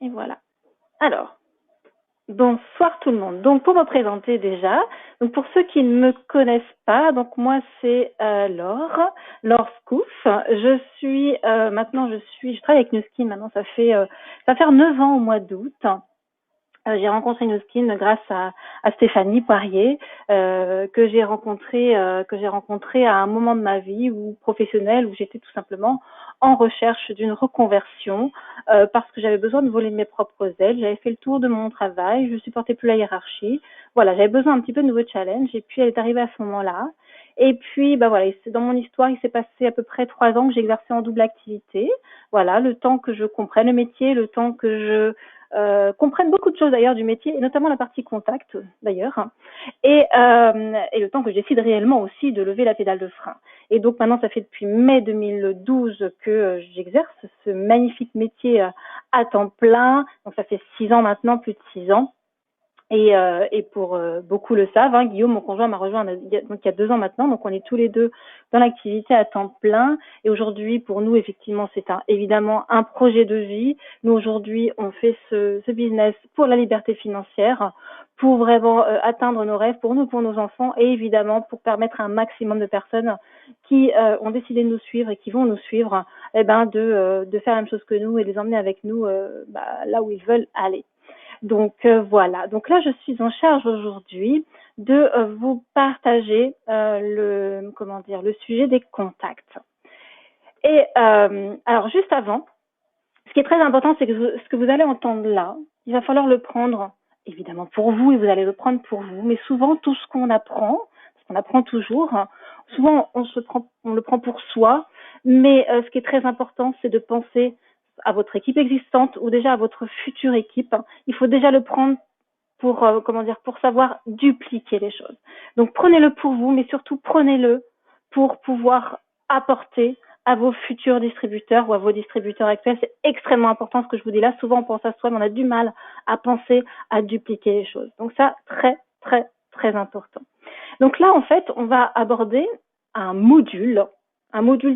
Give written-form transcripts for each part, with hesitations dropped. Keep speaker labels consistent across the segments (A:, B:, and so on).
A: Et voilà. Alors, bonsoir tout le monde. Donc pour me présenter déjà, donc pour ceux qui ne me connaissent pas, donc moi c'est Laure Scoof. Je suis je travaille avec Nuskin maintenant, ça va faire 9 ans au mois d'août. J'ai rencontré Nuskin grâce à Stéphanie Poirier, que j'ai rencontré à un moment de ma vie professionnelle où j'étais tout simplement en recherche d'une reconversion parce que j'avais besoin de voler de mes propres ailes. J'avais fait le tour de mon travail, je supportais plus la hiérarchie. Voilà, j'avais besoin un petit peu de nouveaux challenges et puis elle est arrivée à ce moment-là. Et puis, bah voilà, dans mon histoire, il s'est passé à peu près 3 ans que j'exerçais en double activité. Voilà, le temps que je comprenne le métier, le temps que je comprennent beaucoup de choses d'ailleurs du métier, et notamment la partie contact d'ailleurs, et le temps que je décide réellement aussi de lever la pédale de frein. Et donc maintenant, ça fait depuis mai 2012 que j'exerce ce magnifique métier à temps plein. Donc ça fait 6 ans maintenant, plus de 6 ans. Et pour beaucoup le savent, hein, Guillaume, mon conjoint, m'a rejoint il y a 2 ans maintenant, donc on est tous les deux dans l'activité à temps plein. Et aujourd'hui, pour nous, effectivement, c'est évidemment un projet de vie. Nous, aujourd'hui, on fait ce business pour la liberté financière, pour vraiment atteindre nos rêves, pour nous, pour nos enfants, et évidemment pour permettre à un maximum de personnes qui ont décidé de nous suivre et qui vont nous suivre, de faire la même chose que nous et les emmener avec nous là où ils veulent aller. Donc voilà. Donc là, je suis en charge aujourd'hui de vous partager le sujet des contacts. Et alors juste avant, ce qui est très important, c'est que ce que vous allez entendre là, il va falloir le prendre évidemment pour vous et vous allez le prendre pour vous. Mais souvent, tout ce qu'on apprend, parce qu'on apprend toujours, souvent on le prend pour soi. Mais ce qui est très important, c'est de penser à votre équipe existante ou déjà à votre future équipe. Il faut déjà le prendre pour pour savoir dupliquer les choses. Donc prenez-le pour vous, mais surtout prenez-le pour pouvoir apporter à vos futurs distributeurs ou à vos distributeurs actuels. C'est extrêmement important ce que je vous dis là. Souvent on pense à soi, mais on a du mal à penser à dupliquer les choses. Donc ça, très très très important. Donc là, en fait, on va aborder un module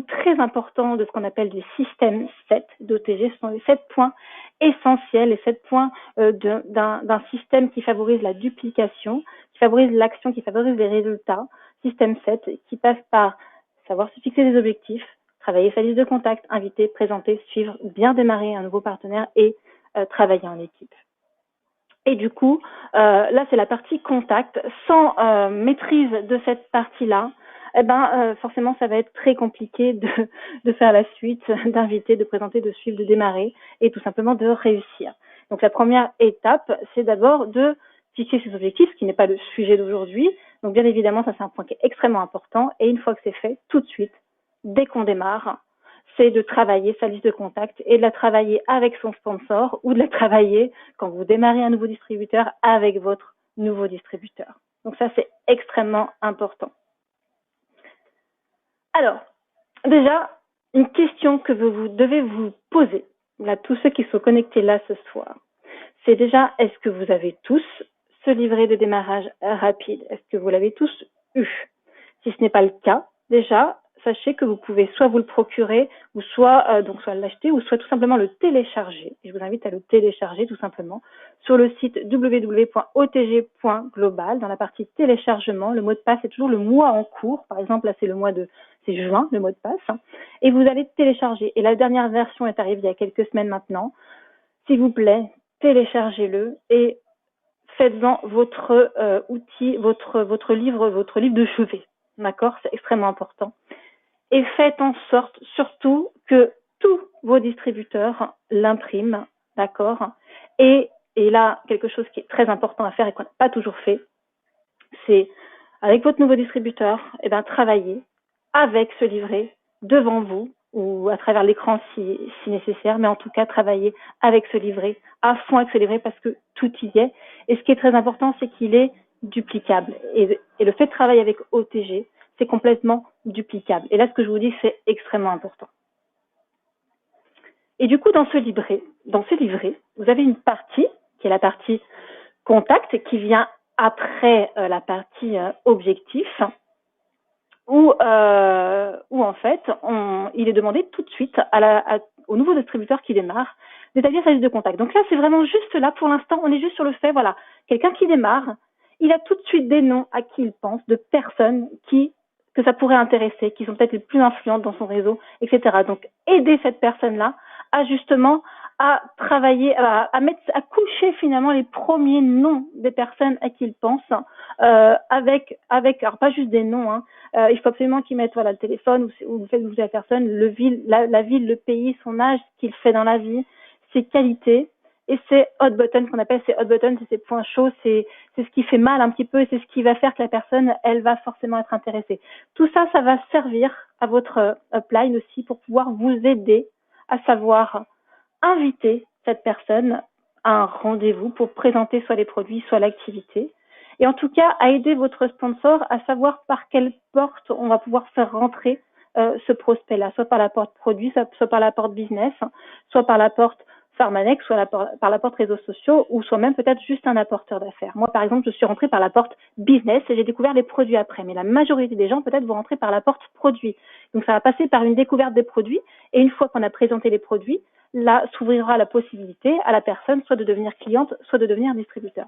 A: très important de ce qu'on appelle du système 7 d'OTG. Ce sont les 7 points essentiels, les 7 points d'un système qui favorise la duplication, qui favorise l'action, qui favorise les résultats. Système 7 qui passe par savoir se fixer des objectifs, travailler sa liste de contacts, inviter, présenter, suivre, bien démarrer un nouveau partenaire et travailler en équipe. Et du coup, là, c'est la partie contact. Sans maîtrise de cette partie-là, forcément, ça va être très compliqué de faire la suite, d'inviter, de présenter, de suivre, de démarrer et tout simplement de réussir. Donc, la première étape, c'est d'abord de fixer ses objectifs, ce qui n'est pas le sujet d'aujourd'hui. Donc, bien évidemment, ça, c'est un point qui est extrêmement important. Et une fois que c'est fait, tout de suite, dès qu'on démarre, c'est de travailler sa liste de contacts et de la travailler avec son sponsor ou de la travailler quand vous démarrez un nouveau distributeur avec votre nouveau distributeur. Donc ça, c'est extrêmement important. Alors, déjà, une question que vous devez vous poser, là, tous ceux qui sont connectés là ce soir, c'est déjà, est-ce que vous avez tous ce livret de démarrage rapide? Est-ce que vous l'avez tous eu? Si ce n'est pas le cas, déjà, sachez que vous pouvez soit vous le procurer, ou soit l'acheter, ou soit tout simplement le télécharger. Et je vous invite à le télécharger tout simplement sur le site www.otg.global. Dans la partie téléchargement, le mot de passe est toujours le mois en cours. Par exemple, là, c'est juin, le mot de passe. Et vous allez télécharger. Et la dernière version est arrivée il y a quelques semaines maintenant. S'il vous plaît, téléchargez-le et faites-en votre outil, votre livre de chevet. D'accord? C'est extrêmement important. Et faites en sorte, surtout, que tous vos distributeurs l'impriment. D'accord? Et là, quelque chose qui est très important à faire et qu'on n'a pas toujours fait, c'est, avec votre nouveau distributeur, travailler avec ce livret devant vous ou à travers l'écran si nécessaire, mais en tout cas, travailler avec ce livret, à fond avec ce livret parce que tout y est. Et ce qui est très important, c'est qu'il est duplicable. Et le fait de travailler avec OTG, c'est complètement duplicable. Et là, ce que je vous dis, c'est extrêmement important. Et du coup, dans ce livret, vous avez une partie qui est la partie contact qui vient après la partie objectif, où en fait, il est demandé tout de suite au nouveau distributeur qui démarre d'établir sa liste de contacts. Donc là, c'est vraiment juste là, pour l'instant, on est juste sur le fait, voilà, quelqu'un qui démarre, il a tout de suite des noms à qui il pense, de personnes que ça pourrait intéresser, qui sont peut-être les plus influentes dans son réseau, etc. Donc, aider cette personne-là à justement à travailler, à coucher finalement les premiers noms des personnes à qui il pense, avec, alors pas juste des noms, hein, il faut absolument qu'il mette voilà, le téléphone où vous faites bouger la personne, la ville, le pays, son âge, ce qu'il fait dans la vie, ses qualités, et ces hot buttons qu'on appelle ces hot buttons, c'est ces points chauds, c'est ce qui fait mal un petit peu, et c'est ce qui va faire que la personne, elle va forcément être intéressée. Tout ça, ça va servir à votre upline aussi pour pouvoir vous aider à savoir inviter cette personne à un rendez-vous pour présenter soit les produits, soit l'activité. Et en tout cas, à aider votre sponsor à savoir par quelle porte on va pouvoir faire rentrer ce prospect-là, soit par la porte produit, soit par la porte business, soit par la porte Pharmanex, soit par la porte réseaux sociaux, ou soit même peut-être juste un apporteur d'affaires. Moi, par exemple, je suis rentrée par la porte business et j'ai découvert les produits après. Mais la majorité des gens, peut-être, vont rentrer par la porte produit. Donc, ça va passer par une découverte des produits. Et une fois qu'on a présenté les produits, là s'ouvrira la possibilité à la personne soit de devenir cliente, soit de devenir distributeur.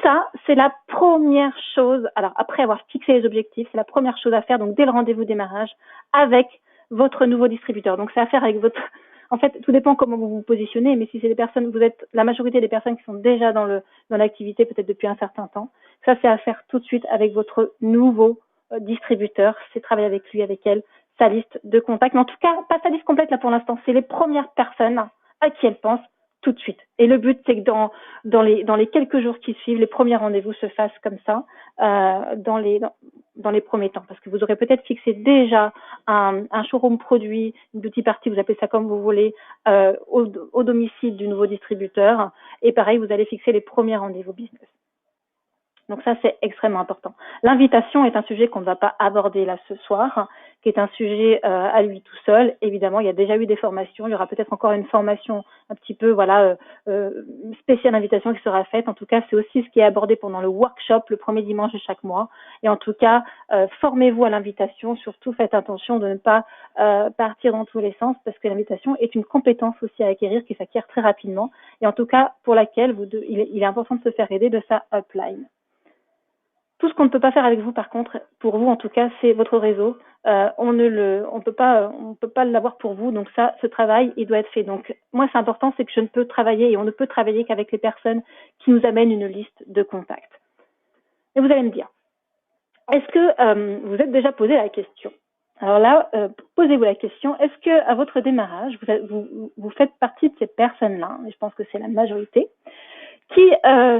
A: Ça, c'est la première chose. Alors, après avoir fixé les objectifs, c'est la première chose à faire, donc dès le rendez-vous démarrage, avec votre nouveau distributeur. Donc, c'est à faire avec votre... En fait, tout dépend comment vous vous positionnez, mais si c'est des personnes, vous êtes la majorité des personnes qui sont déjà dans l'activité, peut-être depuis un certain temps, ça, c'est à faire tout de suite avec votre nouveau distributeur. C'est travailler avec lui, avec elle, sa liste de contacts. Mais en tout cas, pas sa liste complète là pour l'instant. C'est les premières personnes à qui elle pense tout de suite. Et le but, c'est que dans les quelques jours qui suivent, les premiers rendez-vous se fassent comme ça, dans les premiers temps. Parce que vous aurez peut-être fixé déjà un showroom produit, une petite partie, vous appelez ça comme vous voulez, au domicile du nouveau distributeur. Et pareil, vous allez fixer les premiers rendez-vous business. Donc ça, c'est extrêmement important. L'invitation est un sujet qu'on ne va pas aborder là ce soir, qui est un sujet à lui tout seul. Évidemment, il y a déjà eu des formations. Il y aura peut-être encore une formation un petit peu spéciale invitation qui sera faite. En tout cas, c'est aussi ce qui est abordé pendant le workshop le premier dimanche de chaque mois. Et en tout cas, formez-vous à l'invitation. Surtout, faites attention de ne pas partir dans tous les sens parce que l'invitation est une compétence aussi à acquérir qui s'acquiert très rapidement et en tout cas pour laquelle il est important de se faire aider de sa upline. Tout ce qu'on ne peut pas faire avec vous, par contre, pour vous en tout cas, c'est votre réseau. On peut pas l'avoir pour vous. Donc ça, ce travail, il doit être fait. Donc moi, c'est important, c'est que je ne peux travailler et on ne peut travailler qu'avec les personnes qui nous amènent une liste de contacts. Et vous allez me dire, est-ce que vous êtes déjà posé la question? Alors là, posez-vous la question, est-ce que à votre démarrage, vous faites partie de ces personnes-là, et je pense que c'est la majorité, qui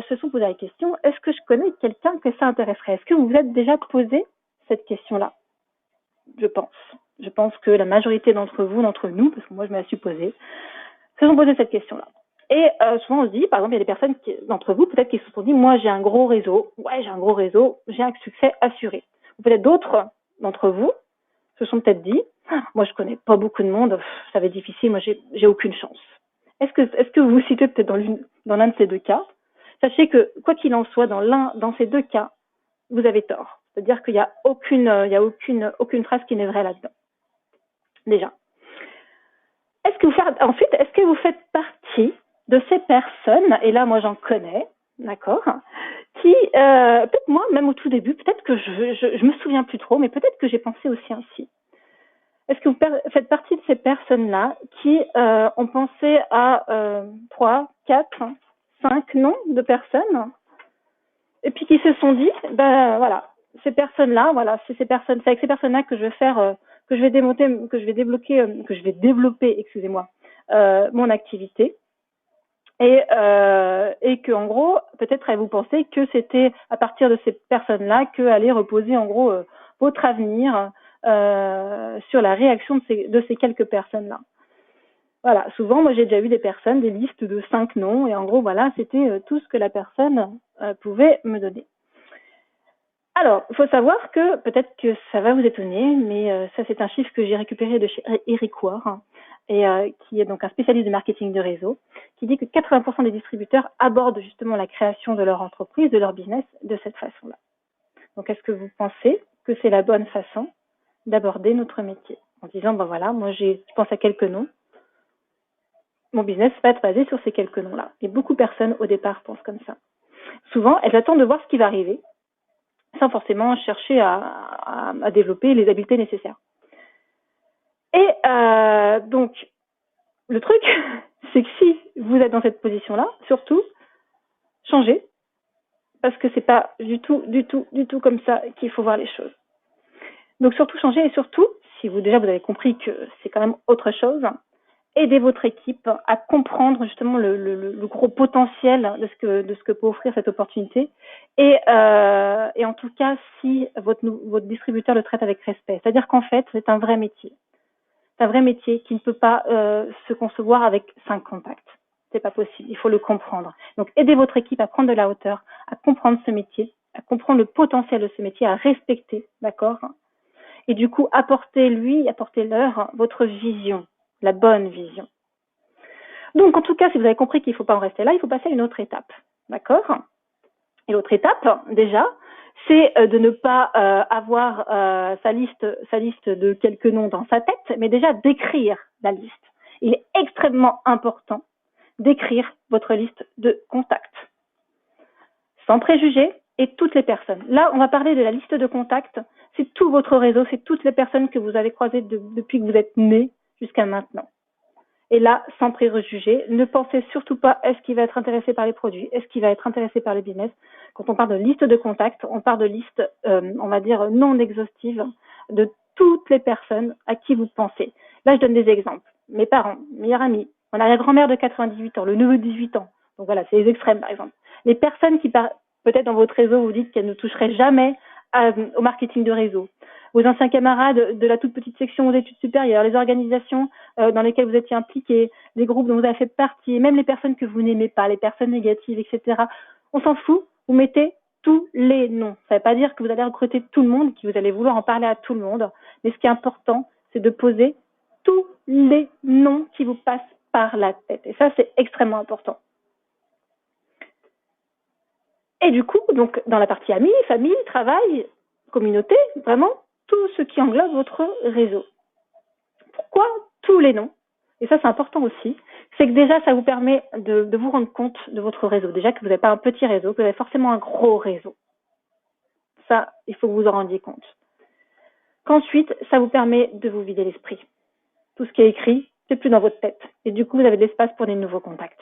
A: se sont posé la question, est-ce que je connais quelqu'un que ça intéresserait? Est-ce que vous vous êtes déjà posé cette question-là? Je pense. Je pense que la majorité d'entre vous, d'entre nous, parce que moi je me la suis posée, se sont posé cette question-là. Et souvent on se dit, par exemple, il y a des personnes d'entre vous, peut-être qui se sont dit, moi j'ai un gros réseau, ouais j'ai un gros réseau, j'ai un succès assuré. Ou peut-être d'autres d'entre vous se sont peut-être dit, moi je connais pas beaucoup de monde, ça va être difficile, moi j'ai aucune chance. Est-ce que vous vous situez peut-être dans l'un de ces deux cas? Sachez que, quoi qu'il en soit, dans ces deux cas, vous avez tort. C'est-à-dire qu'il n'y a aucune phrase qui n'est vraie là-dedans. Déjà. Ensuite, est-ce que vous faites partie de ces personnes, et là, moi, j'en connais, d'accord, qui, peut-être moi, même au tout début, peut-être que je me souviens plus trop, mais peut-être que j'ai pensé aussi ainsi. Est-ce que vous faites partie de ces personnes-là qui ont pensé à 3, 4, 5 noms de personnes et puis qui se sont dit, ben voilà, ces personnes-là, voilà, c'est avec ces personnes-là que je vais faire, que je vais développer, excusez-moi, mon activité. Et que en gros, peut-être vous pensez que c'était à partir de ces personnes-là que allait reposer en gros votre avenir sur la réaction de ces quelques personnes-là. Voilà, souvent, moi j'ai déjà eu des personnes, des listes de 5 noms, et en gros, voilà, c'était tout ce que la personne pouvait me donner. Alors, il faut savoir que, peut-être que ça va vous étonner, mais ça c'est un chiffre que j'ai récupéré de chez Eric Ward, et qui est donc un spécialiste du marketing de réseau, qui dit que 80% des distributeurs abordent justement la création de leur entreprise, de leur business, de cette façon-là. Donc, est-ce que vous pensez que c'est la bonne façon d'aborder notre métier? En disant, ben voilà, moi je pense à quelques noms, mon business va être basé sur ces quelques noms-là. Et beaucoup de personnes au départ pensent comme ça. Souvent, elles attendent de voir ce qui va arriver, sans forcément chercher à développer les habiletés nécessaires. Et donc, le truc, c'est que si vous êtes dans cette position-là, surtout, changez, parce que c'est pas du tout comme ça qu'il faut voir les choses. Donc surtout changez et surtout, si vous avez compris que c'est quand même autre chose, aidez votre équipe à comprendre justement le gros potentiel de ce que peut offrir cette opportunité et en tout cas si votre distributeur le traite avec respect. C'est-à-dire qu'en fait, c'est un vrai métier. C'est un vrai métier qui ne peut pas se concevoir avec 5 contacts. C'est pas possible, il faut le comprendre. Donc aidez votre équipe à prendre de la hauteur, à comprendre ce métier, à comprendre le potentiel de ce métier, à respecter, d'accord? Et du coup, apportez-leur votre vision, la bonne vision. Donc, en tout cas, si vous avez compris qu'il ne faut pas en rester là, il faut passer à une autre étape. D'accord? Et l'autre étape, déjà, c'est de ne pas avoir sa liste de quelques noms dans sa tête, mais déjà d'écrire la liste. Il est extrêmement important d'écrire votre liste de contacts. Sans préjugés et toutes les personnes. Là, on va parler de la liste de contacts. C'est tout votre réseau, c'est toutes les personnes que vous avez croisées depuis que vous êtes né jusqu'à maintenant. Et là, sans préjugés, ne pensez surtout pas est-ce qu'il va être intéressé par les produits, est-ce qu'il va être intéressé par le business. Quand on parle de liste de contacts, on parle de liste, on va dire, non exhaustive de toutes les personnes à qui vous pensez. Là, je donne des exemples. Mes parents, meilleurs amis, mon arrière-grand-mère de 98 ans, le neveu de 18 ans. Donc voilà, c'est les extrêmes, par exemple. Les personnes qui, peut-être dans votre réseau, vous dites qu'elles ne toucheraient jamais au marketing de réseau. Vos anciens camarades de la toute petite section aux études supérieures, les organisations dans lesquelles vous étiez impliqués, les groupes dont vous avez fait partie, et même les personnes que vous n'aimez pas, les personnes négatives, etc. On s'en fout, vous mettez tous les noms. Ça ne veut pas dire que vous allez recruter tout le monde, que vous allez vouloir en parler à tout le monde, mais ce qui est important, c'est de poser tous les noms qui vous passent par la tête. Et ça, c'est extrêmement important. Et du coup, donc, dans la partie amis, famille, travail, communauté, vraiment, tout ce qui englobe votre réseau. Pourquoi tous les noms? Et ça, c'est important aussi. C'est que déjà, ça vous permet de vous rendre compte de votre réseau. Déjà que vous n'avez pas un petit réseau, que vous avez forcément un gros réseau. Ça, il faut que vous en rendiez compte. Qu'ensuite, ça vous permet de vous vider l'esprit. Tout ce qui est écrit, c'est plus dans votre tête. Et du coup, vous avez de l'espace pour des nouveaux contacts.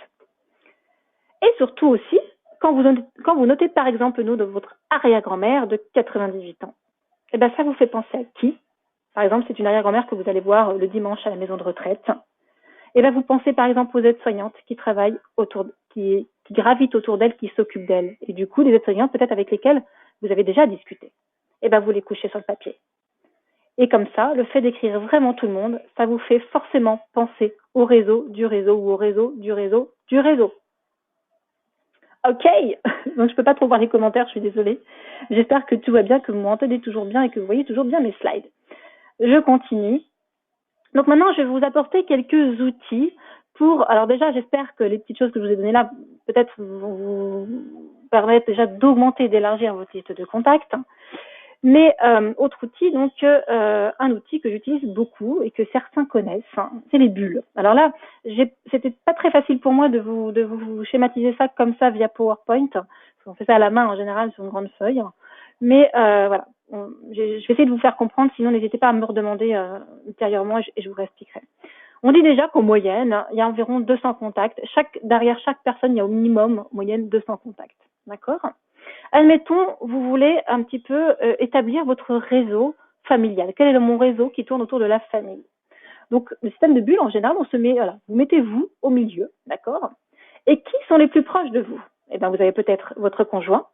A: Et surtout aussi, quand vous notez par exemple le nom de votre arrière-grand-mère de 98 ans, et ben ça vous fait penser à qui? Par exemple, c'est une arrière-grand-mère que vous allez voir le dimanche à la maison de retraite. Et là, vous pensez par exemple aux aides-soignantes qui travaillent qui gravitent autour d'elle, qui s'occupent d'elle. Et du coup, des aides-soignantes peut-être avec lesquelles vous avez déjà discuté. Et ben vous les couchez sur le papier. Et comme ça, le fait d'écrire vraiment tout le monde, ça vous fait forcément penser au réseau du réseau ou au réseau du réseau du réseau. Ok, donc je peux pas trop voir les commentaires, je suis désolée. J'espère que tout va bien, que vous m'entendez toujours bien et que vous voyez toujours bien mes slides. Je continue. Donc maintenant, je vais vous apporter quelques outils pour... Alors déjà, j'espère que les petites choses que je vous ai données là, peut-être vous permettent déjà d'augmenter, d'élargir votre liste de contacts. Mais autre outil, donc un outil que j'utilise beaucoup et que certains connaissent, c'est les bulles. Alors là, c'était pas très facile pour moi de vous schématiser ça comme ça via PowerPoint. On fait ça à la main en général sur une grande feuille. Mais voilà, je vais essayer de vous faire comprendre, sinon n'hésitez pas à me redemander ultérieurement et je vous réexpliquerai. On dit déjà qu'en moyenne, il y a environ 200 contacts. Derrière chaque personne, il y a au minimum, en moyenne, 200 contacts. D'accord ? Admettons, vous voulez un petit peu établir votre réseau familial. Quel est mon réseau qui tourne autour de la famille? Donc, le système de bulles, en général, on se met, voilà, vous mettez vous au milieu, d'accord? Et qui sont les plus proches de vous? Eh bien, vous avez peut-être votre conjoint,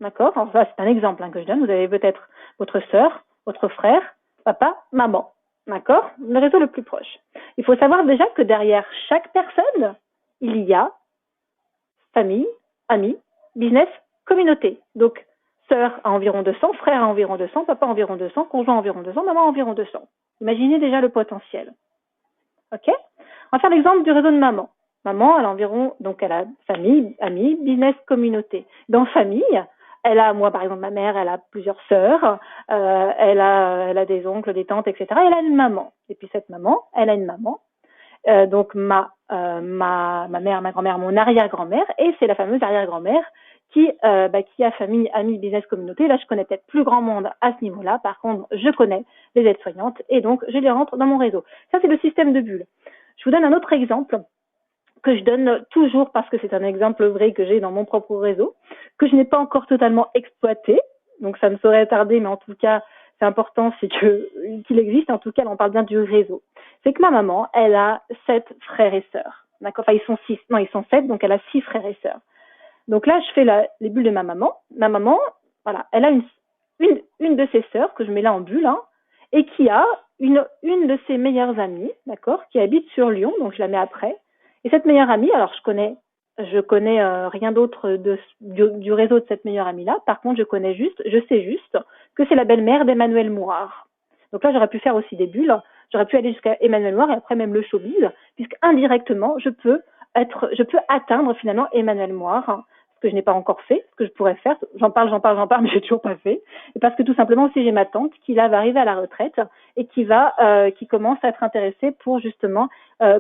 A: d'accord? Enfin, c'est un exemple que je donne. Vous avez peut-être votre sœur, votre frère, papa, maman, d'accord? Le réseau le plus proche. Il faut savoir déjà que derrière chaque personne, il y a famille, amis, business, communauté. Donc, sœur à environ 200, frère à environ 200, papa à environ 200, conjoint à environ 200, maman à environ 200. Imaginez déjà le potentiel. Ok? On va faire l'exemple du réseau de maman. Maman, elle a environ, donc elle a famille, amis, business, communauté. Dans famille, elle a, moi par exemple, ma mère, elle a plusieurs sœurs, elle a des oncles, des tantes, etc. Et elle a une maman. Et puis cette maman, elle a une maman. donc ma mère, ma grand-mère, mon arrière-grand-mère, et c'est la fameuse arrière-grand-mère qui a famille, amis, business, communauté. Là, je connais peut-être plus grand monde à ce niveau-là. Par contre, je connais les aides-soignantes et donc je les rentre dans mon réseau. Ça, c'est le système de bulles. Je vous donne un autre exemple que je donne toujours parce que c'est un exemple vrai que j'ai dans mon propre réseau, que je n'ai pas encore totalement exploité. Donc, ça me saurait tarder, mais en tout cas, c'est important, c'est qu'il existe. En tout cas, on parle bien du réseau. C'est que ma maman, elle a 7 frères et sœurs. D'accord. Enfin, ils sont 6. Non, ils sont 7, donc elle a 6 frères et sœurs. Donc là, je fais les bulles de ma maman. Ma maman, voilà, elle a une de ses sœurs que je mets là en bulle, hein, et qui a une de ses meilleures amies, d'accord, qui habite sur Lyon, donc je la mets après. Et cette meilleure amie, alors je connais rien d'autre du réseau de cette meilleure amie-là. Par contre, je sais juste que c'est la belle-mère d'Emmanuel Mouard. Donc là, j'aurais pu faire aussi des bulles. J'aurais pu aller jusqu'à Emmanuel Mouard et après même le showbiz, puisque indirectement, je peux atteindre finalement Emmanuel Mouard, que je n'ai pas encore fait, ce que je pourrais faire. J'en parle, mais j'ai toujours pas fait. Et parce que tout simplement aussi j'ai ma tante qui là va arriver à la retraite et qui commence à être intéressée pour justement,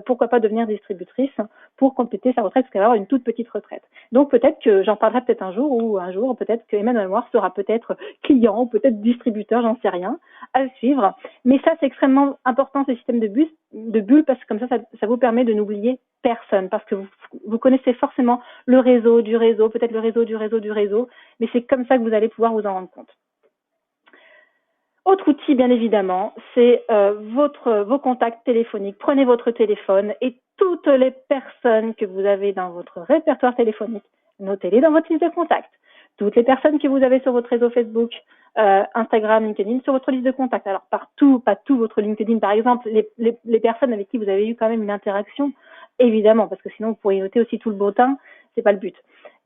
A: pourquoi pas devenir distributrice pour compléter sa retraite, parce qu'elle va avoir une toute petite retraite. Donc peut-être que j'en parlerai peut-être un jour, peut-être que Emmanuel Moir sera peut-être client ou peut-être distributeur, j'en sais rien, à suivre. Mais ça c'est extrêmement important, ce système de bulles, parce que comme ça vous permet de n'oublier personne, parce que vous connaissez forcément le réseau du réseau, peut-être le réseau du réseau du réseau, mais c'est comme ça que vous allez pouvoir vous en rendre compte. Autre outil, bien évidemment, c'est vos contacts téléphoniques. Prenez votre téléphone et toutes les personnes que vous avez dans votre répertoire téléphonique, notez-les dans votre liste de contacts. Toutes les personnes que vous avez sur votre réseau Facebook, Instagram, LinkedIn, sur votre liste de contacts. Alors, partout, pas tout votre LinkedIn, par exemple, les personnes avec qui vous avez eu quand même une interaction, évidemment, parce que sinon vous pourriez noter aussi tout le beau temps, c'est pas le but.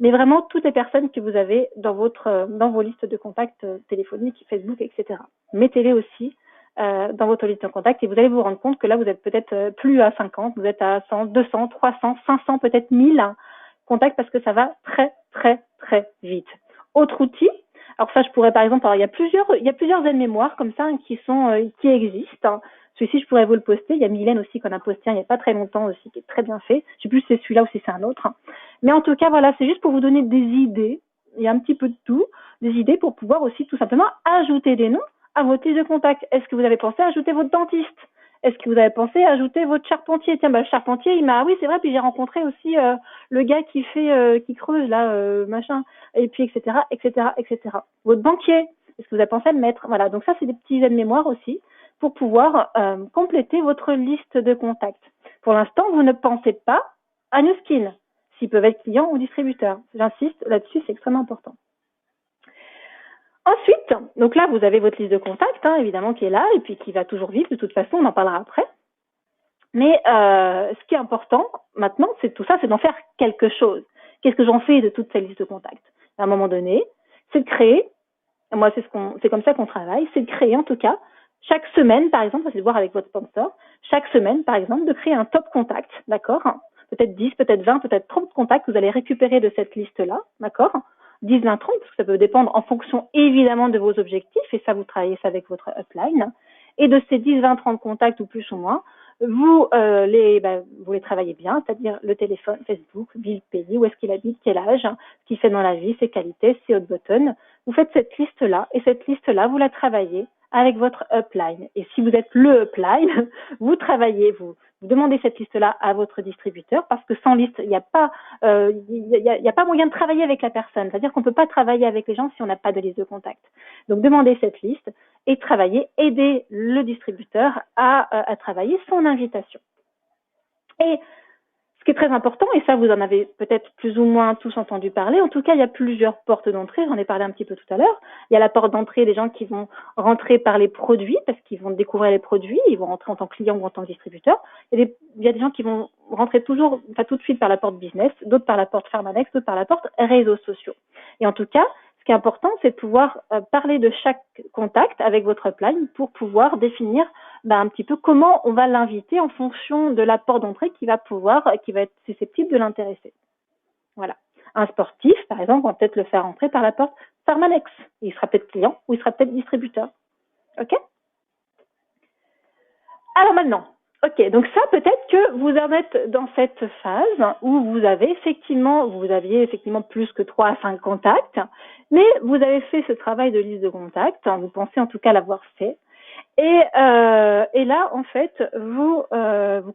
A: Mais vraiment toutes les personnes que vous avez dans vos listes de contacts téléphoniques, Facebook, etc. Mettez-les aussi dans votre liste de contacts et vous allez vous rendre compte que là, vous êtes peut-être plus à 50, vous êtes à 100, 200, 300, 500, peut-être 1000 contacts parce que ça va très, très, très vite. Autre outil, alors ça, je pourrais par exemple, alors il y a plusieurs aides-mémoires comme ça hein, qui existent. Hein. Celui-ci, je pourrais vous le poster. Il y a Mylène aussi qu'on a posté il n'y a pas très longtemps aussi, qui est très bien fait. Je sais plus si c'est celui-là ou si c'est un autre. Mais en tout cas, voilà, c'est juste pour vous donner des idées. Il y a un petit peu de tout, des idées pour pouvoir aussi tout simplement ajouter des noms à votre liste de contacts. Est-ce que vous avez pensé à ajouter votre dentiste? Est-ce que vous avez pensé à ajouter votre charpentier? Tiens, le charpentier, ah oui, c'est vrai, puis j'ai rencontré aussi le gars qui creuse là, machin, et puis etc., etc., etc. Votre banquier, est-ce que vous avez pensé à le mettre? Voilà, donc ça, c'est des petits aides-mémoires aussi pour pouvoir compléter votre liste de contacts. Pour l'instant, vous ne pensez pas à Nu Skin, s'ils peuvent être clients ou distributeurs. J'insiste là-dessus, c'est extrêmement important. Ensuite, donc là, vous avez votre liste de contacts, hein, évidemment, qui est là et puis qui va toujours vivre. De toute façon, on en parlera après. Mais ce qui est important maintenant, c'est tout ça, c'est d'en faire quelque chose. Qu'est-ce que j'en fais de toute cette liste de contacts? À un moment donné, c'est de créer. Moi, c'est comme ça qu'on travaille. C'est de créer, en tout cas, chaque semaine, par exemple, c'est de voir avec votre sponsor, chaque semaine, par exemple, de créer un top contact, d'accord? Peut-être 10, peut-être 20, peut-être 30 contacts que vous allez récupérer de cette liste-là, d'accord? 10, 20, 30, parce que ça peut dépendre en fonction évidemment de vos objectifs, et ça, vous travaillez ça avec votre upline. Et de ces 10, 20, 30 contacts ou plus ou moins, vous les travaillez bien, c'est-à-dire le téléphone, Facebook, ville, pays, où est-ce qu'il habite, quel âge, ce qu'il fait dans la vie, ses qualités, ses hot buttons. Vous faites cette liste-là, et cette liste-là, vous la travaillez avec votre upline. Et si vous êtes le upline, vous travaillez, vous demandez cette liste-là à votre distributeur, parce que sans liste, il n'y a pas moyen de travailler avec la personne. C'est-à-dire qu'on ne peut pas travailler avec les gens si on n'a pas de liste de contact. Donc, demandez cette liste et travaillez, aidez le distributeur à travailler son invitation. Et ce qui est très important, et ça vous en avez peut-être plus ou moins tous entendu parler, en tout cas il y a plusieurs portes d'entrée, j'en ai parlé un petit peu tout à l'heure. Il y a la porte d'entrée des gens qui vont rentrer par les produits, parce qu'ils vont découvrir les produits, ils vont rentrer en tant que client ou en tant que distributeur. Il y a des gens qui vont rentrer tout de suite par la porte business, d'autres par la porte Pharmanex, d'autres par la porte réseaux sociaux. Et en tout cas, ce qui est important, c'est de pouvoir parler de chaque contact avec votre upline pour pouvoir définir un petit peu comment on va l'inviter en fonction de la porte d'entrée qui va être susceptible de l'intéresser. Voilà. Un sportif, par exemple, on va peut-être le faire entrer par la porte Pharmanex. Il sera peut-être client ou il sera peut-être distributeur. OK? Alors maintenant, Ok, donc ça, peut-être que vous en êtes dans cette phase où vous aviez effectivement plus que 3 à 5 contacts, mais vous avez fait ce travail de liste de contacts, vous pensez en tout cas l'avoir fait, et là, en fait, vous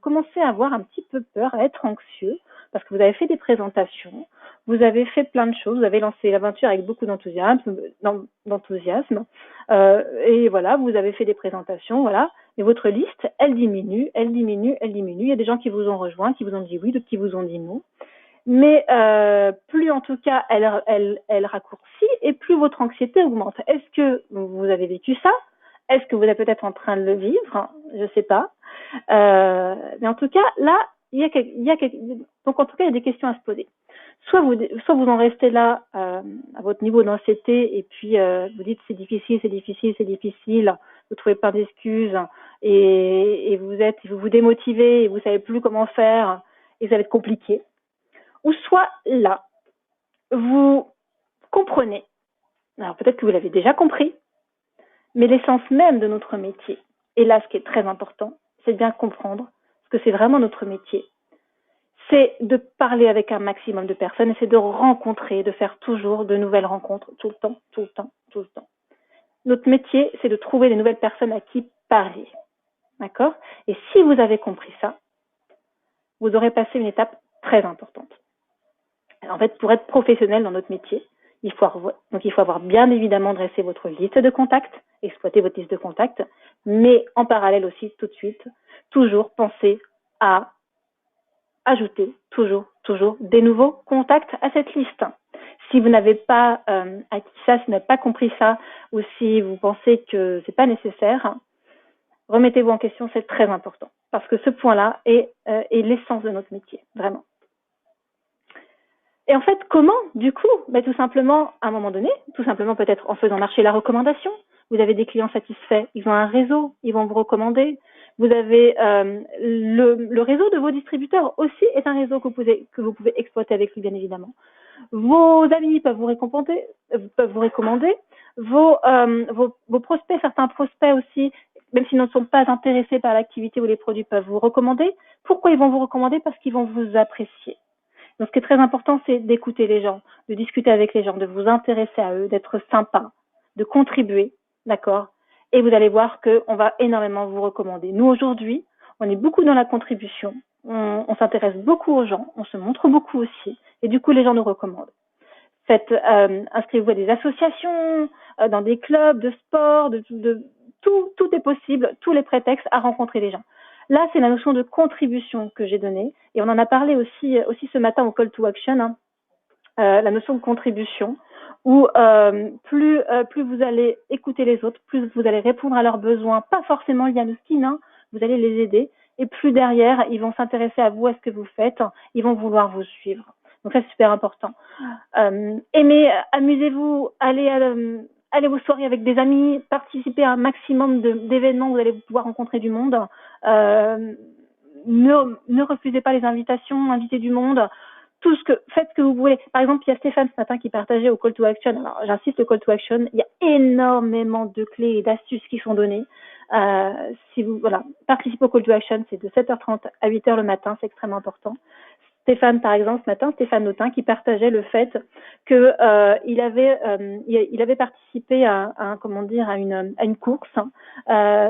A: commencez à avoir un petit peu peur, à être anxieux, parce que vous avez fait des présentations, vous avez fait plein de choses, vous avez lancé l'aventure avec beaucoup d'enthousiasme, et voilà, vous avez fait des présentations, voilà, et votre liste, elle diminue, elle diminue, elle diminue. Il y a des gens qui vous ont rejoint, qui vous ont dit oui, d'autres qui vous ont dit non. Mais plus en tout cas elle raccourcit et plus votre anxiété augmente. Est-ce que vous avez vécu ça? Est-ce que vous êtes peut-être en train de le vivre? Je ne sais pas. Mais en tout cas, là, donc en tout cas, il y a des questions à se poser. Soit vous en restez là à votre niveau d'anxiété et puis vous dites c'est difficile, c'est difficile, c'est difficile, vous trouvez pas d'excuses et vous vous démotivez et vous savez plus comment faire et ça va être compliqué. Ou soit là, vous comprenez, alors peut-être que vous l'avez déjà compris, mais l'essence même de notre métier, et là ce qui est très important, c'est de bien comprendre ce que c'est vraiment notre métier, c'est de parler avec un maximum de personnes et c'est de rencontrer, de faire toujours de nouvelles rencontres, tout le temps, tout le temps, tout le temps. Notre métier, c'est de trouver des nouvelles personnes à qui parler. D'accord? Et si vous avez compris ça, vous aurez passé une étape très importante. En fait, pour être professionnel dans notre métier, il faut avoir bien évidemment dressé votre liste de contacts, exploiter votre liste de contacts, mais en parallèle aussi, tout de suite, toujours penser à ajouter toujours des nouveaux contacts à cette liste. Si vous n'avez pas acquis ça, si vous n'avez pas compris ça, ou si vous pensez que c'est pas nécessaire, remettez-vous en question, c'est très important. Parce que ce point-là est l'essence de notre métier, vraiment. Et en fait, comment, du coup? Tout simplement, à un moment donné, tout simplement peut-être en faisant marcher la recommandation. Vous avez des clients satisfaits, ils ont un réseau, ils vont vous recommander. Vous avez le réseau de vos distributeurs aussi est un réseau que vous pouvez exploiter avec lui, bien évidemment. Vos amis peuvent vous recommander. Vos prospects, certains prospects aussi, même s'ils ne sont pas intéressés par l'activité ou les produits, peuvent vous recommander. Pourquoi ils vont vous recommander? Parce qu'ils vont vous apprécier. Donc, ce qui est très important, c'est d'écouter les gens, de discuter avec les gens, de vous intéresser à eux, d'être sympa, de contribuer, d'accord? Et vous allez voir qu'on va énormément vous recommander. Nous, aujourd'hui, on est beaucoup dans la contribution, on s'intéresse beaucoup aux gens, on se montre beaucoup aussi, et du coup, les gens nous recommandent. Inscrivez-vous à des associations, dans des clubs de sport, tout est possible, tous les prétextes à rencontrer les gens. Là, c'est la notion de contribution que j'ai donnée, et on en a parlé aussi ce matin au Call to Action, la notion de contribution, où plus vous allez écouter les autres, plus vous allez répondre à leurs besoins, pas forcément liés à nos skins, vous allez les aider, et plus derrière, ils vont s'intéresser à vous, à ce que vous faites, ils vont vouloir vous suivre. Donc ça, c'est super important. Aimez, amusez-vous, allez aux soirées avec des amis, participez à un maximum d'événements où vous allez pouvoir rencontrer du monde. Ne refusez pas les invitations, invitez du monde. Faites ce que vous voulez. Par exemple, il y a Stéphane ce matin qui partageait au Call to Action. Alors, j'insiste, le Call to Action, il y a énormément de clés et d'astuces qui sont données. Participez au Call to Action, c'est de 7h30 à 8h le matin, c'est extrêmement important. Stéphane, par exemple, ce matin, Stéphane Autin, qui partageait le fait que il avait participé à une course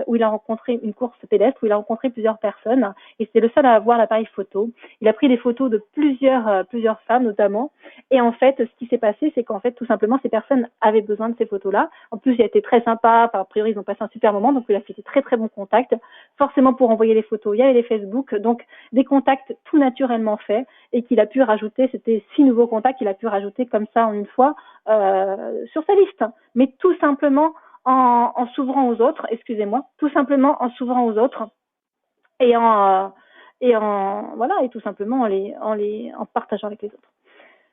A: où il a rencontré une course pédestre où il a rencontré plusieurs personnes et c'était le seul à avoir l'appareil photo. Il a pris des photos de plusieurs femmes notamment et en fait, ce qui s'est passé, c'est qu'en fait, tout simplement, ces personnes avaient besoin de ces photos-là. En plus, il a été très sympa. Enfin, a priori, ils ont passé un super moment, donc il a fait des très très bons contacts. Forcément, pour envoyer les photos, il y avait les Facebook, donc des contacts tout naturellement faits et qu'il a pu rajouter, c'était 6 nouveaux contacts qu'il a pu rajouter comme ça en une fois sur sa liste. Mais tout simplement en s'ouvrant aux autres, tout simplement en s'ouvrant aux autres et et tout simplement en partageant avec les autres.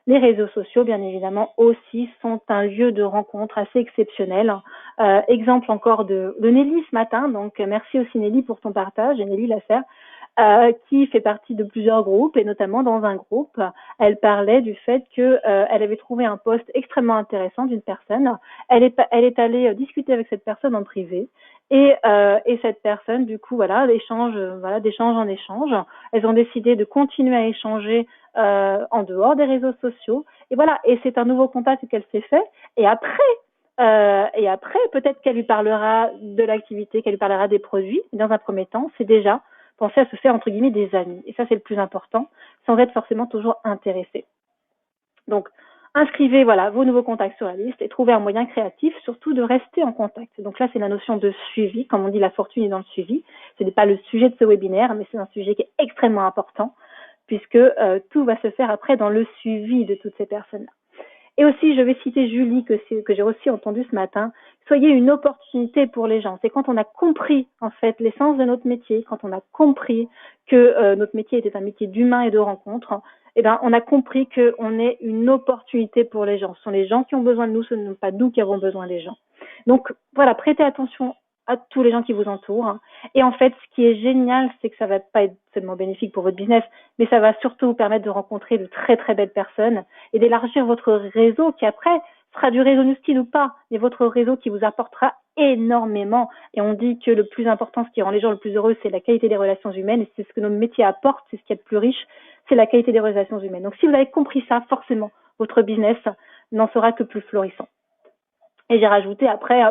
A: Les réseaux sociaux, bien évidemment, aussi sont un lieu de rencontre assez exceptionnel. Exemple encore de Nelly ce matin, donc merci aussi Nelly pour ton partage, et Nelly Lasserre, qui fait partie de plusieurs groupes, et notamment dans un groupe, elle parlait du fait qu'elle avait trouvé un post extrêmement intéressant d'une personne. Elle est allée discuter avec cette personne en privé, Et cette personne, du coup, voilà, d'échange en échange. Elles ont décidé de continuer à échanger en dehors des réseaux sociaux. Et voilà, et c'est un nouveau contact qu'elle s'est fait. Et après, peut-être qu'elle lui parlera de l'activité, qu'elle lui parlera des produits. Mais dans un premier temps, c'est déjà penser à se faire, entre guillemets, des amis. Et ça, c'est le plus important, sans être forcément toujours intéressé. Donc, inscrivez voilà, vos nouveaux contacts sur la liste et trouvez un moyen créatif, surtout de rester en contact. Donc là, c'est la notion de suivi. Comme on dit, la fortune est dans le suivi. Ce n'est pas le sujet de ce webinaire, mais c'est un sujet qui est extrêmement important, puisque tout va se faire après dans le suivi de toutes ces personnes-là. Et aussi, je vais citer Julie, que j'ai aussi entendu ce matin. Soyez une opportunité pour les gens. C'est quand on a compris, en fait, l'essence de notre métier, quand on a compris que notre métier était un métier d'humain et de rencontre, eh ben, on a compris qu'on est une opportunité pour les gens. Ce sont les gens qui ont besoin de nous, ce ne sont pas nous qui avons besoin des gens. Donc, voilà, prêtez attention à tous les gens qui vous entourent. Et en fait, ce qui est génial, c'est que ça va pas être seulement bénéfique pour votre business, mais ça va surtout vous permettre de rencontrer de très très belles personnes et d'élargir votre réseau qui après sera du réseau Newskin ou pas, mais votre réseau qui vous apportera énormément. Et on dit que le plus important, ce qui rend les gens le plus heureux, c'est la qualité des relations humaines, et c'est ce que nos métiers apportent, c'est ce qui est le plus riche, c'est la qualité des relations humaines. Donc si vous avez compris ça, forcément, votre business n'en sera que plus florissant. Et j'ai rajouté après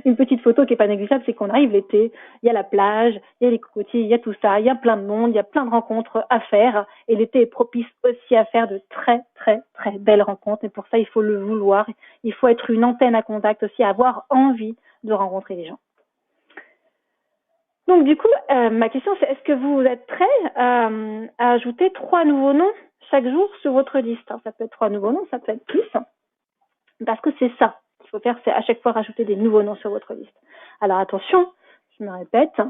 A: une petite photo qui est pas négligeable, c'est qu'on arrive l'été, il y a la plage, il y a les cocotiers, il y a tout ça, il y a plein de monde, il y a plein de rencontres à faire. Et l'été est propice aussi à faire de très, très, très belles rencontres. Et pour ça, il faut le vouloir. Il faut être une antenne à contact aussi, avoir envie de rencontrer les gens. Donc du coup, ma question c'est, est-ce que vous êtes prêts à ajouter 3 nouveaux noms chaque jour sur votre liste? Ça peut être 3 nouveaux noms, ça peut être plus. Parce que c'est ça qu'il faut faire, c'est à chaque fois rajouter des nouveaux noms sur votre liste. Alors attention, je me répète,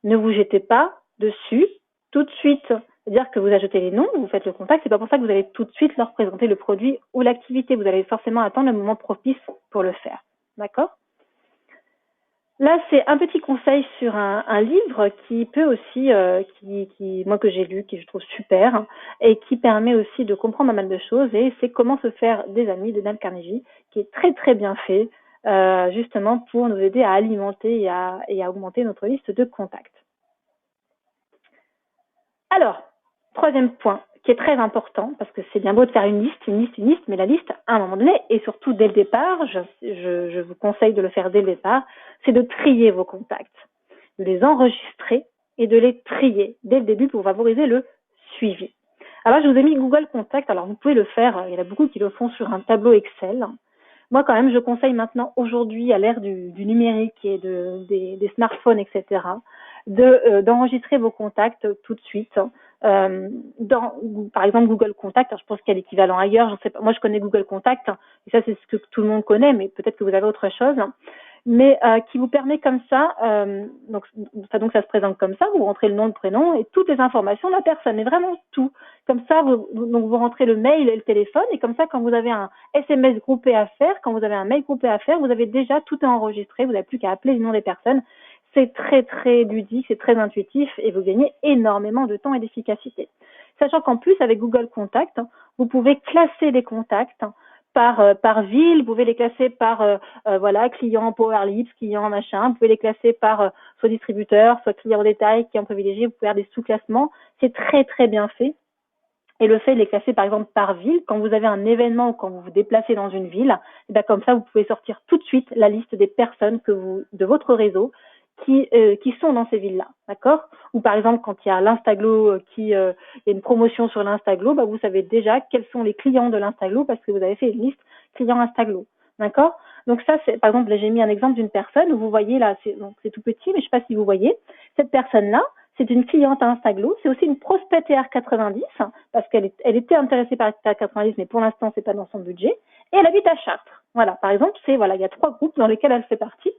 A: ne vous jetez pas dessus tout de suite. C'est-à-dire que vous ajoutez les noms, vous faites le contact, c'est pas pour ça que vous allez tout de suite leur présenter le produit ou l'activité. Vous allez forcément attendre le moment propice pour le faire. D'accord ? Là, c'est un petit conseil sur un livre qui peut aussi, moi que j'ai lu, qui je trouve super, et qui permet aussi de comprendre pas mal de choses, et c'est Comment se faire des amis de Dale Carnegie, qui est très très bien fait, justement pour nous aider à alimenter et à augmenter notre liste de contacts. Alors, troisième point, qui est très important, parce que c'est bien beau de faire une liste, mais la liste, à un moment donné, et surtout dès le départ, je vous conseille de le faire dès le départ, c'est de trier vos contacts, de les enregistrer et de les trier dès le début pour favoriser le suivi. Alors, je vous ai mis Google Contact, alors vous pouvez le faire, il y en a beaucoup qui le font sur un tableau Excel. Moi, quand même, je conseille maintenant, aujourd'hui, à l'ère du numérique et des smartphones, etc., d'enregistrer vos contacts tout de suite. Par exemple, Google Contact, alors je pense qu'il y a l'équivalent ailleurs, je sais pas, moi je connais Google Contact, et ça c'est ce que tout le monde connaît, mais peut-être que vous avez autre chose, mais qui vous permet comme ça, donc ça se présente comme ça, vous rentrez le nom, le prénom, et toutes les informations de la personne, mais vraiment tout. Comme ça, vous rentrez le mail et le téléphone, et comme ça, quand vous avez un SMS groupé à faire, quand vous avez un mail groupé à faire, vous avez déjà tout enregistré, vous n'avez plus qu'à appeler le nom des personnes. C'est très, très ludique, c'est très intuitif, et vous gagnez énormément de temps et d'efficacité. Sachant qu'en plus, avec Google Contact, vous pouvez classer les contacts par ville, vous pouvez les classer par client PowerLips, client machin, vous pouvez les classer par soit distributeur, soit client au détail, client privilégié, vous pouvez faire des sous-classements. C'est très, très bien fait. Et le fait de les classer par exemple par ville, quand vous avez un événement ou quand vous vous déplacez dans une ville, et bien comme ça vous pouvez sortir tout de suite la liste des personnes de votre réseau qui sont dans ces villes-là, d'accord? Ou par exemple quand il y a l'Instaglo il y a une promotion sur l'Instaglo, bah, vous savez déjà quels sont les clients de l'Instaglo parce que vous avez fait une liste clients Instaglo, d'accord? Donc ça c'est par exemple là j'ai mis un exemple d'une personne où vous voyez là c'est tout petit mais je sais pas si vous voyez cette personne-là. C'est une cliente à Instaglo, c'est aussi une prospect TR90 parce qu'elle était intéressée par TR90 mais pour l'instant c'est pas dans son budget et elle habite à Chartres. Voilà, par exemple, il y a 3 groupes dans lesquels elle fait partie.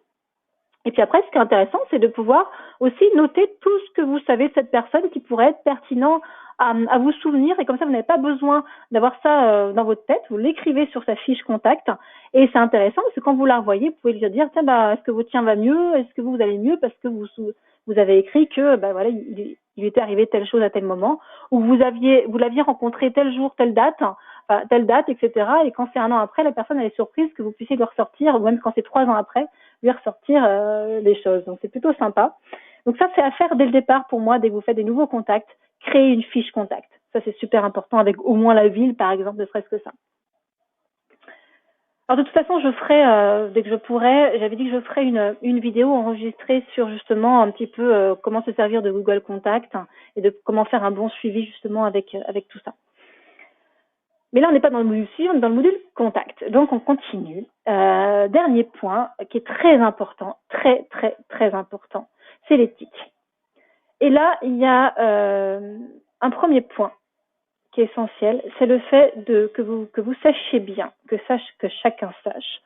A: Et puis après, ce qui est intéressant, c'est de pouvoir aussi noter tout ce que vous savez de cette personne qui pourrait être pertinent à vous souvenir. Et comme ça, vous n'avez pas besoin d'avoir ça dans votre tête. Vous l'écrivez sur sa fiche contact. Et c'est intéressant parce que quand vous la revoyez, vous pouvez lui dire, tiens, est-ce que votre tien va mieux? Est-ce que vous allez mieux? Parce que vous avez écrit que, il était arrivé telle chose à tel moment. Ou vous l'aviez rencontré tel jour, telle date, etc. Et quand c'est 1 an après, la personne elle est surprise que vous puissiez le ressortir, ou même quand c'est 3 ans après, lui ressortir les choses. Donc, c'est plutôt sympa. Donc, ça, c'est à faire dès le départ pour moi, dès que vous faites des nouveaux contacts, créer une fiche contact. Ça, c'est super important avec au moins la ville, par exemple, ne serait-ce que ça. Alors, de toute façon, je ferai, dès que je pourrai, j'avais dit que je ferai une vidéo enregistrée sur justement un petit peu comment se servir de Google Contact et de comment faire un bon suivi justement avec tout ça. Mais là, on n'est pas dans le module suivant, on est dans le module contact. Donc, on continue. Dernier point qui est très important, très, très, très important, c'est l'éthique. Et là, il y a un premier point qui est essentiel, c'est le fait que vous sachiez bien, que chacun sache,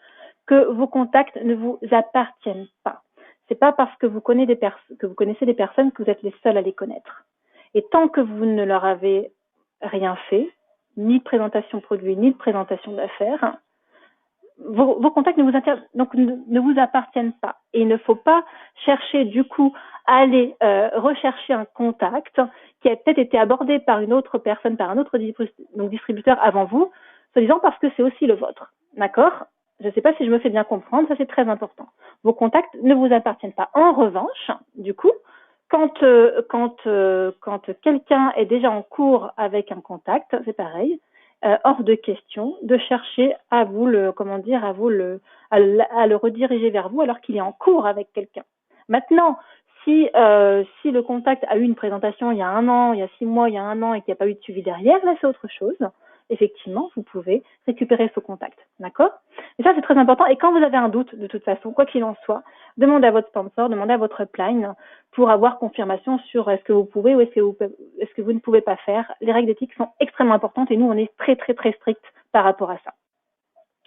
A: que vos contacts ne vous appartiennent pas. C'est pas parce que vous connaissez des personnes que vous êtes les seuls à les connaître. Et tant que vous ne leur avez rien fait, ni de présentation de produit, ni de présentation d'affaires, vos contacts ne vous appartiennent pas. Et il ne faut pas chercher du coup à aller rechercher un contact qui a peut-être été abordé par une autre personne, par un autre distributeur avant vous, soi-disant parce que c'est aussi le vôtre. D'accord? Je ne sais pas si je me fais bien comprendre, ça c'est très important. Vos contacts ne vous appartiennent pas. En revanche, du coup, quand quelqu'un est déjà en cours avec un contact, c'est pareil, hors de question de chercher à le rediriger vers vous alors qu'il est en cours avec quelqu'un. Maintenant, si le contact a eu une présentation il y a 1 an, il y a 6 mois, il y a 1 an et qu'il n'y a pas eu de suivi derrière, là c'est autre chose. Effectivement, vous pouvez récupérer ce contact, d'accord? Et ça c'est très important. Et quand vous avez un doute, de toute façon, quoi qu'il en soit, demandez à votre sponsor, demandez à votre upline pour avoir confirmation sur est-ce que vous pouvez ou est-ce que vous ne pouvez pas faire. Les règles d'éthique sont extrêmement importantes et nous on est très très très strict par rapport à ça.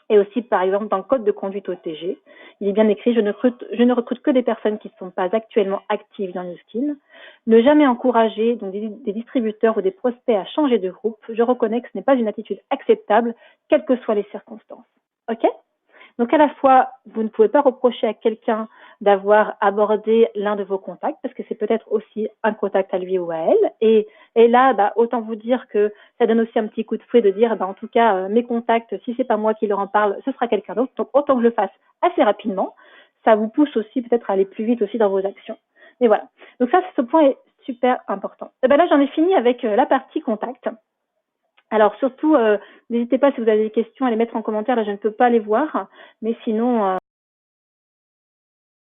A: Et aussi, par exemple, dans le code de conduite OTG, il est bien écrit, je ne recrute que des personnes qui ne sont pas actuellement actives dans NewSkin. Ne jamais encourager donc, des distributeurs ou des prospects à changer de groupe. Je reconnais que ce n'est pas une attitude acceptable, quelles que soient les circonstances. OK? Donc, à la fois, vous ne pouvez pas reprocher à quelqu'un d'avoir abordé l'un de vos contacts, parce que c'est peut-être aussi un contact à lui ou à elle. Et là, autant vous dire que ça donne aussi un petit coup de fouet de dire, en tout cas, mes contacts, si c'est pas moi qui leur en parle, ce sera quelqu'un d'autre. Donc, autant que je le fasse assez rapidement. Ça vous pousse aussi peut-être à aller plus vite aussi dans vos actions. Mais voilà. Donc ça, ce point est super important. Et là, j'en ai fini avec la partie contact. Alors surtout, n'hésitez pas si vous avez des questions à les mettre en commentaire. Là, je ne peux pas les voir, mais sinon,